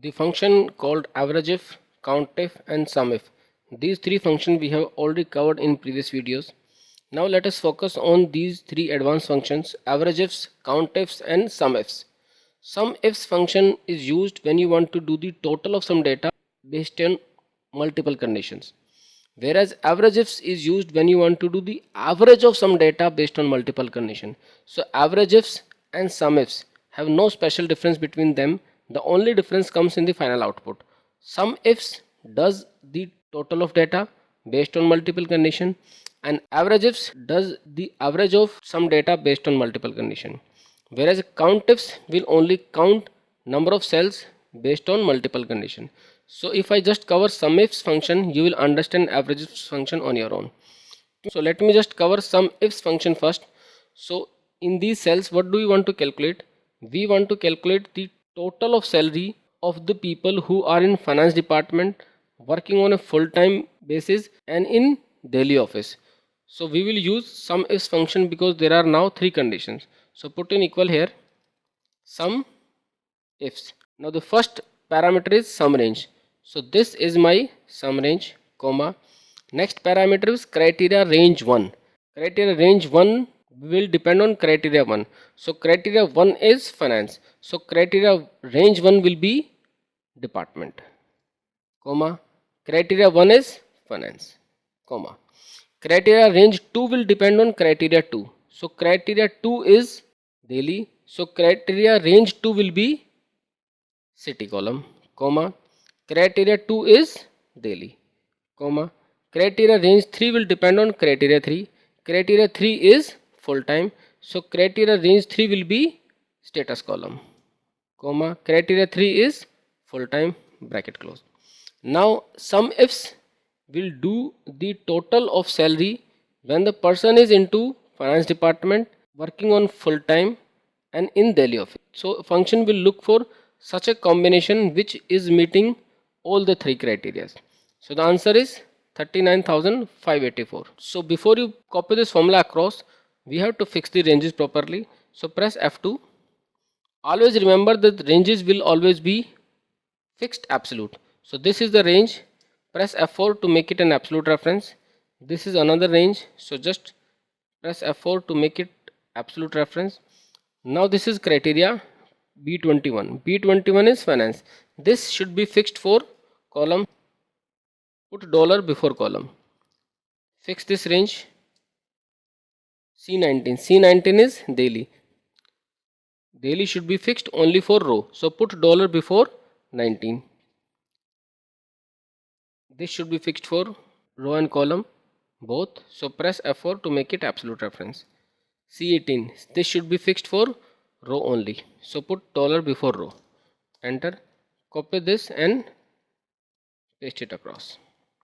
The function called Averageif, CountIf and Sumif. These three functions we have already covered in previous videos. Now let us focus on these three advanced functions: Averageifs, CountIfs and Sumifs. Sumifs function is used when you want to do the total of some data based on multiple conditions, whereas Averageifs is used when you want to do the average of some data based on multiple conditions. So Averageifs and Sumifs have no special difference between them. The only difference comes in the final output. Sumifs does the total of data based on multiple condition, and Averageifs does the average of some data based on multiple condition, whereas CountIfs will only count number of cells based on multiple condition. So if I just cover Sumifs function, you will understand Averageifs function on your own. So let me just cover Sumifs function first. So in these cells, what do we want to calculate? We want to calculate the total of salary of the people who are in finance department working on a full-time basis and in daily office. So we will use Sumifs function because there are now three conditions. So put in equal here Sumifs. Now the first parameter is sum range. So this is my sum range, comma. Next parameter is criteria range 1. Criteria range 1 will depend on criteria 1. So criteria 1 is finance. So criteria range 1 will be department, comma. Criteria 1 is finance, comma. Criteria range 2 will depend on criteria 2. So criteria 2 is daily. So criteria range 2 will be city column, comma. Criteria 2 is daily, comma. Criteria range 3 will depend on criteria 3. Criteria 3 is full time. So criteria range 3 will be status column, comma. Criteria 3 is full time, bracket close. Now Sumifs will do the total of salary when the person is into finance department working on full time and in daily office. So function will look for such a combination which is meeting all the three criteria. So the answer is 39,584. So before you copy this formula across, we have to fix the ranges properly. So press F2. Always remember that ranges will always be fixed absolute. So this is the range. Press F4 to make it an absolute reference. This is another range. So just press F4 to make it absolute reference. Now this is criteria B21. B21 is finance. This should be fixed for column. Put dollar before column. Fix this range. C19. C19 is daily. Daily should be fixed only for row. So put dollar before 19. This should be fixed for row and column both. So press F4 to make it absolute reference. C18. This should be fixed for row only. So put dollar before row. Enter. Copy this and paste it across.